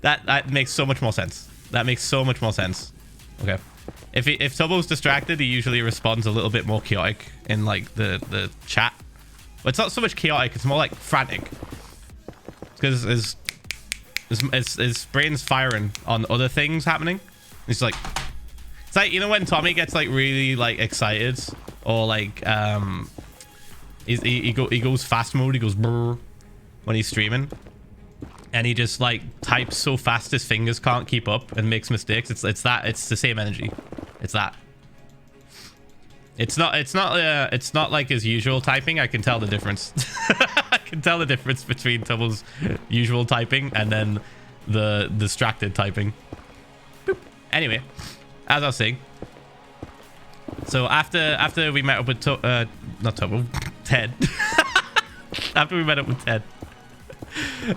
That makes so much more sense. That makes so much more sense. Okay. If Tubbo's distracted, he usually responds a little bit more chaotic in like the chat. But it's not so much chaotic, it's more like frantic. Because his brain's firing on other things happening. It's like you know when Tommy gets like really like excited or like he goes fast mode, he goes brrr when he's streaming, and he just like types so fast his fingers can't keep up and makes mistakes. It's the same energy. It's that. It's not like his usual typing. I can tell the difference. I can tell the difference between Tubble's usual typing and then the distracted typing. Boop. Anyway, as I was saying, so after we met up with not Tubble, Ted. After we met up with Ted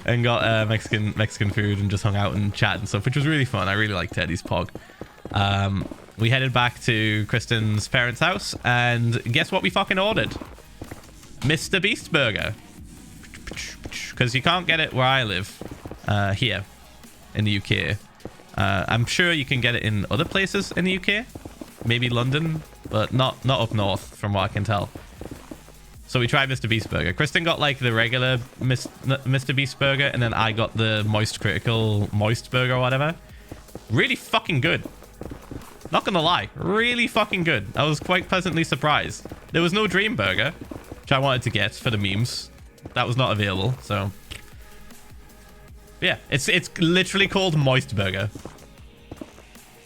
and got Mexican food and just hung out and chat and stuff, which was really fun. I really liked Teddy's pog. We headed back to Kristen's parents' house, and guess what we fucking ordered? Mr. Beast Burger. Because you can't get it where I live, here in the UK. I'm sure you can get it in other places in the UK, maybe London, but not up north from what I can tell. So we tried Mr. Beast Burger. Kristen got like the regular Mr. Beast Burger, and then I got the Moist Critical Moist Burger or whatever. Really fucking good. Not gonna lie, really fucking good. I was quite pleasantly surprised. There was no Dream Burger, which I wanted to get for the memes. That was not available, so yeah, it's literally called Moist Burger.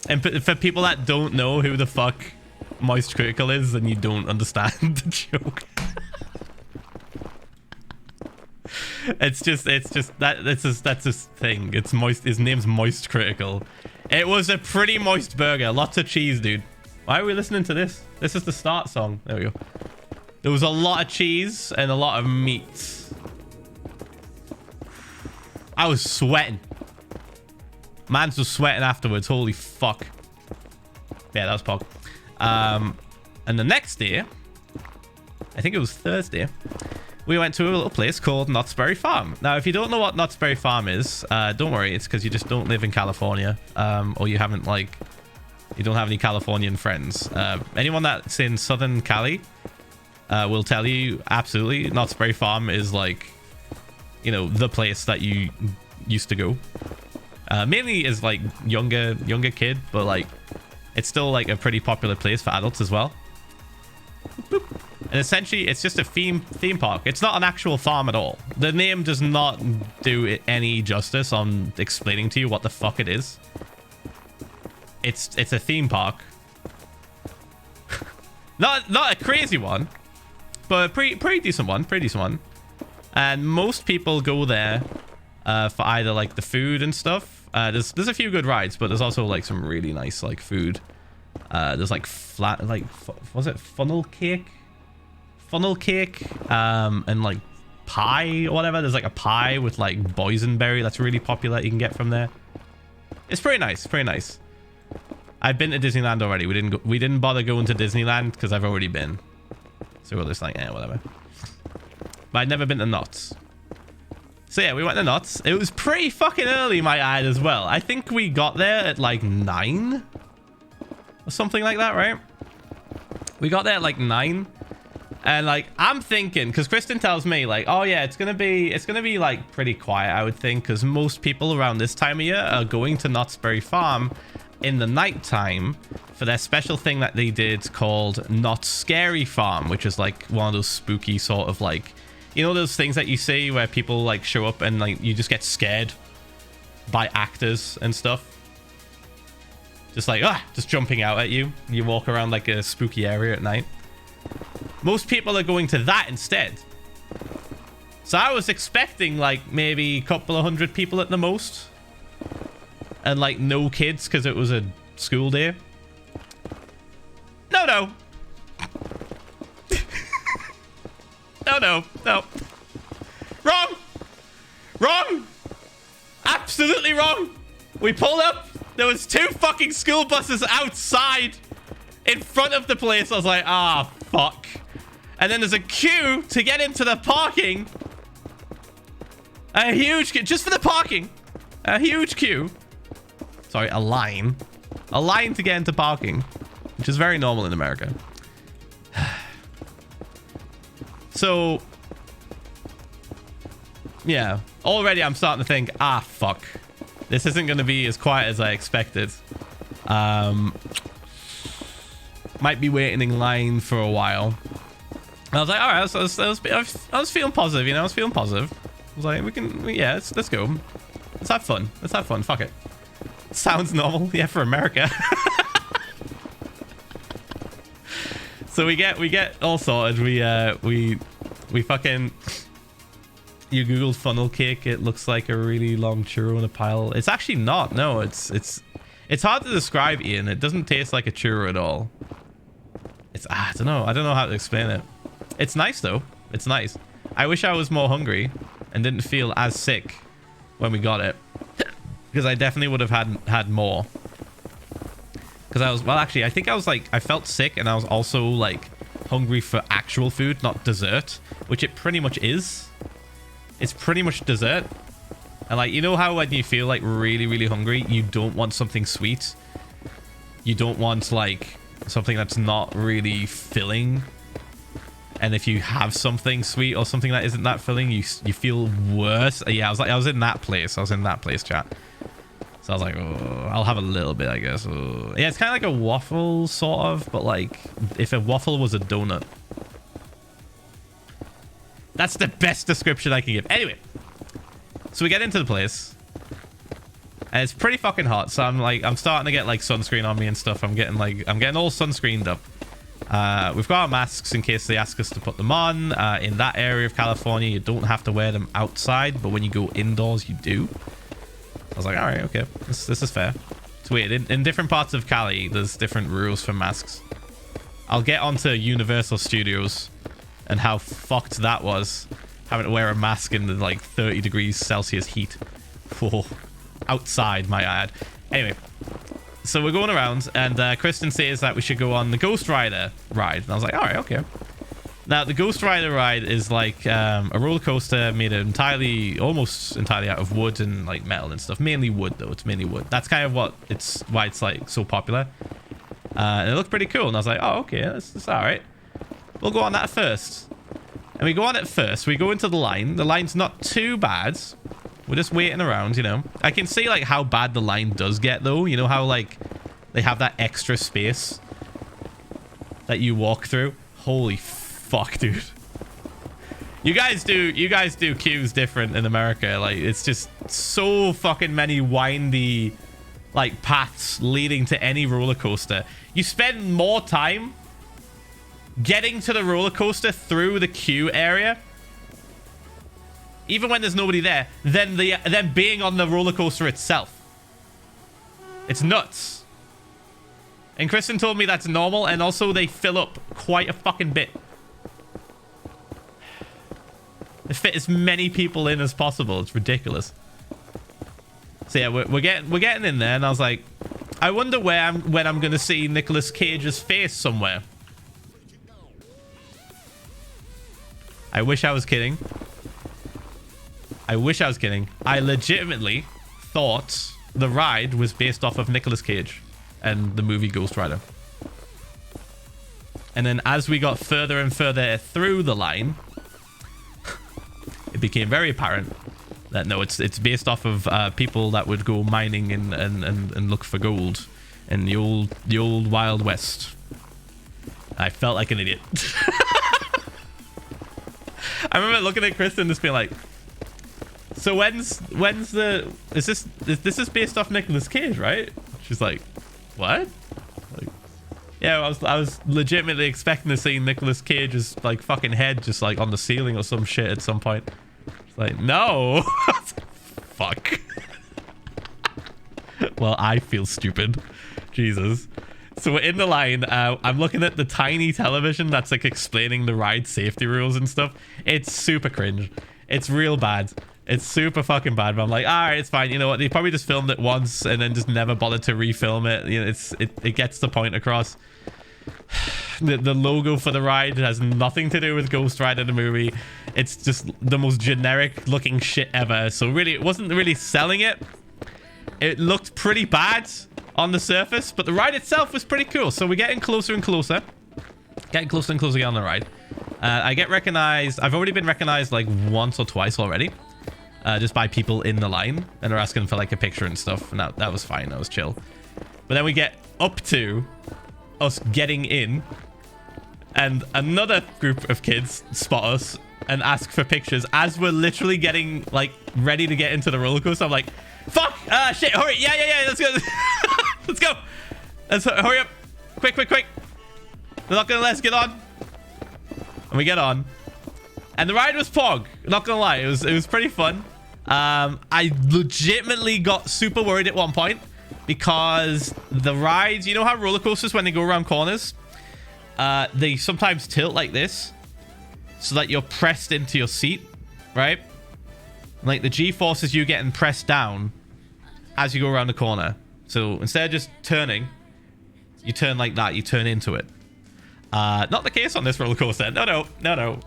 And for people that don't know who the fuck Moist Critical is, then you don't understand the joke. That's his thing. It's moist. His name's Moist Critical. It was a pretty moist burger. Lots of cheese, dude. Why are we listening to this? This is the start song. There we go. There was a lot of cheese and a lot of meat. I was sweating. Mans was sweating afterwards. Holy fuck. Yeah, that was Pog. And the next day, I think it was Thursday, we went to a little place called Knott's Berry Farm. Now, if you don't know what Knott's Berry Farm is, don't worry. It's because you just don't live in California, or you haven't you don't have any Californian friends. Anyone that's in Southern Cali will tell you absolutely Knott's Berry Farm is like, you know, the place that you used to go. Mainly is like younger kid, but like it's still like a pretty popular place for adults as well. Boop. And essentially, it's just a theme park. It's not an actual farm at all. The name does not do it any justice on explaining to you what the fuck it is. It's a theme park. not a crazy one, but a pretty decent one. Pretty decent one. And most people go there for either like the food and stuff. There's a few good rides, but there's also like some really nice like food. There's like flat, like was it funnel cake, and like pie or whatever. There's like a pie with like boysenberry that's really popular. You can get from there. It's pretty nice, pretty nice. I've been to Disneyland already. We didn't bother going to Disneyland because I've already been. So we're just like, whatever. But I'd never been to Knott's. So yeah, we went to Knott's. It was pretty fucking early, might I add, as well. I think we got there at like 9 or something like that, right? We got there at like 9. And like, I'm thinking, because Kristen tells me like, oh yeah, it's gonna be like pretty quiet, I would think, because most people around this time of year are going to Knott's Berry Farm in the nighttime for their special thing that they did called Not Scary Farm, which is like one of those spooky sort of like, you know, those things that you see where people like show up and like you just get scared by actors and stuff. Just like, just jumping out at you. You walk around like a spooky area at night. Most people are going to that instead. So I was expecting like maybe a couple of hundred people at the most. And like no kids because it was a school day. No. No. Wrong. Absolutely wrong. We pulled up. There was 2 fucking school buses outside in front of the place. I was like, fuck. And then there's a queue to get into the parking. A huge queue just for the parking. A huge queue. Sorry, a line. A line to get into parking, which is very normal in America. So, yeah. Already I'm starting to think, fuck. This isn't going to be as quiet as I expected. Might be waiting in line for a while. And I was like, all right, I was feeling positive, you know, I was feeling positive. I was like, let's go. Let's have fun. Let's have fun. Fuck it. Sounds normal. Yeah, for America. So we get all sorted. We fucking... You googled funnel cake. It looks like a really long churro in a pile. It's actually not. No, it's hard to describe, Ian. It doesn't taste like a churro at all. It's I don't know how to explain it. It's nice though. It's nice. I wish I was more hungry and didn't feel as sick when we got it, because I definitely would have had more. Because I think I felt sick, and I was also like hungry for actual food, not dessert, which it pretty much is. It's pretty much dessert. And like, you know how when you feel like really, really hungry, you don't want something sweet. You don't want like something that's not really filling. And if you have something sweet or something that isn't that filling, you feel worse. Yeah, I was in that place. I was in that place, chat. So I was like, oh, I'll have a little bit, I guess. Oh. Yeah, it's kind of like a waffle, sort of, but like if a waffle was a donut. That's the best description I can give. Anyway, so we get into the place, and it's pretty fucking hot. So I'm starting to get like sunscreen on me and stuff. I'm getting all sunscreened up. We've got our masks in case they ask us to put them on. In that area of California, you don't have to wear them outside, but when you go indoors, you do. I was like, all right, okay, this is fair. It's weird. In different parts of Cali, there's different rules for masks. I'll get onto Universal Studios and how fucked that was, having to wear a mask in the like 30 degrees Celsius heat. Whoa. Outside, my ad. Anyway, so we're going around, and Kristen says that we should go on the Ghost Rider ride. And I was like, all right, okay. Now, the Ghost Rider ride is like a roller coaster made almost entirely out of wood and like metal and stuff. Mainly wood, though. It's mainly wood. That's kind of why it's like so popular. And it looked pretty cool. And I was like, oh, okay, that's all right. We'll go on that first. And we go on it first. We go into the line. The line's not too bad. We're just waiting around, you know. I can see like how bad the line does get, though. You know how like they have that extra space that you walk through. Holy fuck, dude. You guys do queues different in America. Like, it's just so fucking many windy like paths leading to any roller coaster. You spend more time getting to the roller coaster through the queue area, even when there's nobody there, than being on the roller coaster itself. It's nuts. And Kristen told me that's normal, and also they fill up quite a fucking bit. They fit as many people in as possible. It's ridiculous. So yeah, we're getting in there, and I was like, I wonder when I'm gonna see Nicolas Cage's face somewhere. I wish I was kidding. I wish I was kidding. I legitimately thought the ride was based off of Nicolas Cage and the movie Ghost Rider. And then as we got further and further through the line, it became very apparent that no, it's based off of people that would go mining and look for gold in the old Wild West. I felt like an idiot. I remember looking at Kristen and just being like, so when's the this is based off Nicolas Cage, right? She's like, what? Like, yeah, I was legitimately expecting to see Nicolas Cage's like fucking head just like on the ceiling or some shit at some point. It's like, no. Fuck. Well, I feel stupid. Jesus. So we're in the line. I'm looking at the tiny television that's like explaining the ride safety rules and stuff. It's super cringe. It's real bad. It's super fucking bad. But I'm like, all right, it's fine. You know what? They probably just filmed it once and then just never bothered to refilm it. You know, it gets the point across. The logo for the ride has nothing to do with Ghost Rider the movie. It's just the most generic looking shit ever. So really, it wasn't really selling it. It looked pretty bad on the surface, but the ride itself was pretty cool. So we're getting closer and closer. Getting closer and closer on the ride. I get recognized. I've already been recognized like once or twice already. Just by people in the line. And they're asking for like a picture and stuff. And that was fine. That was chill. But then we get up to us getting in. And another group of kids spot us and ask for pictures as we're literally getting like ready to get into the roller coaster. I'm like, fuck, shit, hurry, yeah, let's go. Let's go. Let's hurry up, quick. They're not gonna let us get on. And we get on, and the ride was pog. Not gonna lie, it was pretty fun. I legitimately got super worried at one point because the rides, you know how roller coasters, when they go around corners, they sometimes tilt like this so that you're pressed into your seat, right? Like the G-forces you getting pressed down as you go around the corner. So instead of just turning, you turn like that. You turn into it. Not the case on this roller coaster. No.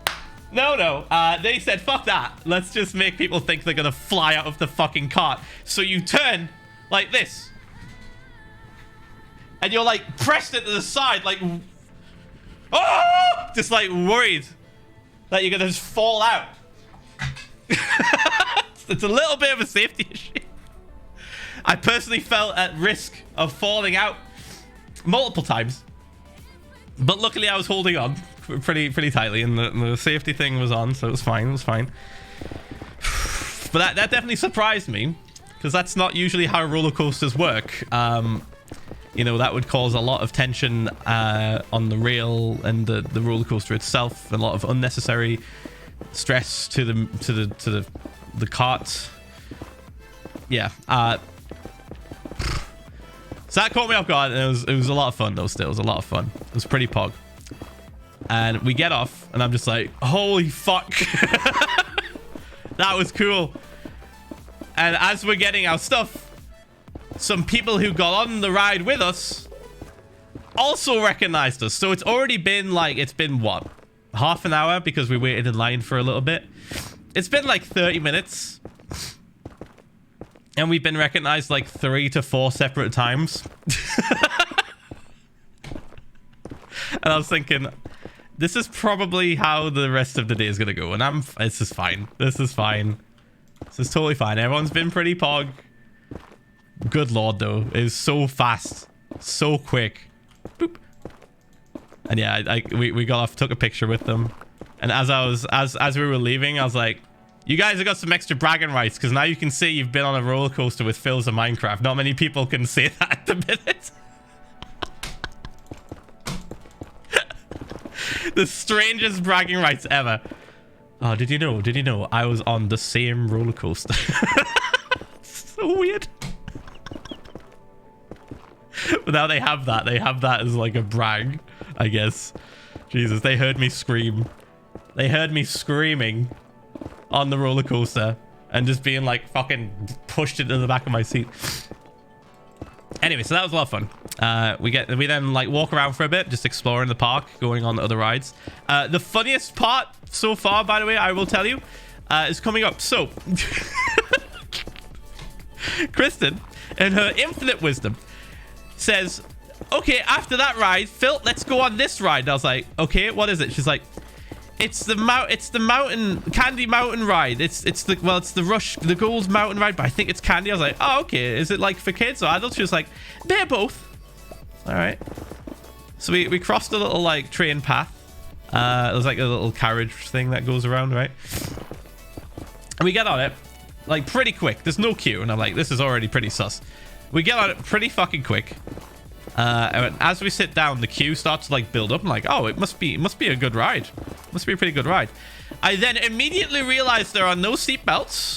They said, fuck that. Let's just make people think they're gonna fly out of the fucking cart. So you turn like this. And you're like pressed into the side, like, oh, just like worried that you're gonna just fall out. It's a little bit of a safety issue. I personally felt at risk of falling out multiple times, but luckily I was holding on pretty tightly, and the safety thing was on, so it was fine. But that definitely surprised me, because that's not usually how roller coasters work. You know, that would cause a lot of tension on the rail and the roller coaster itself, and a lot of unnecessary stress to the cart. Yeah. So that caught me off guard, and it was a lot of fun though. Still, it was a lot of fun. It was pretty pog. And we get off, and I'm just like, holy fuck. That was cool. And as we're getting our stuff, some people who got on the ride with us also recognized us. So it's already been like, it's been what? Half an hour, because we waited in line for a little bit. It's been like 30 minutes. And we've been recognized like 3 to 4 separate times. And I was thinking, this is probably how the rest of the day is going to go. And this is fine. This is fine. This is totally fine. Everyone's been pretty pog. Good lord, though. It was so fast. So quick. Boop. And yeah, we got off, took a picture with them. And as we were leaving, I was like, you guys have got some extra bragging rights, because now you can say you've been on a roller coaster with Philza Minecraft. Not many people can say that at the minute. The strangest bragging rights ever. Oh, did you know I was on the same roller coaster? So weird. But now they have that as like a brag, I guess. Jesus, they heard me scream. They heard me screaming on the roller coaster and just being like fucking pushed into the back of my seat. Anyway, so that was a lot of fun. We then like walk around for a bit, just exploring the park, going on the other rides. The funniest part so far, by the way, I will tell you, is coming up. So Kristen, in her infinite wisdom, says, okay, after that ride, Phil, let's go on this ride. And I was like, okay, what is it? She's like, it's the mountain Candy Mountain ride. It's the Rush, the Gold Mountain ride, but I think it's Candy. I was like, oh, okay. Is it like for kids or adults? She was like, they're both. All right. So we crossed a little like train path. There's like a little carriage thing that goes around, right? And we get on it like pretty quick. There's no queue, and I'm like, this is already pretty sus. We get on it pretty fucking quick. And as we sit down, the queue starts to like build up. I'm like, oh, it must be a good ride. Must be a pretty good ride. I then immediately realized there are no seatbelts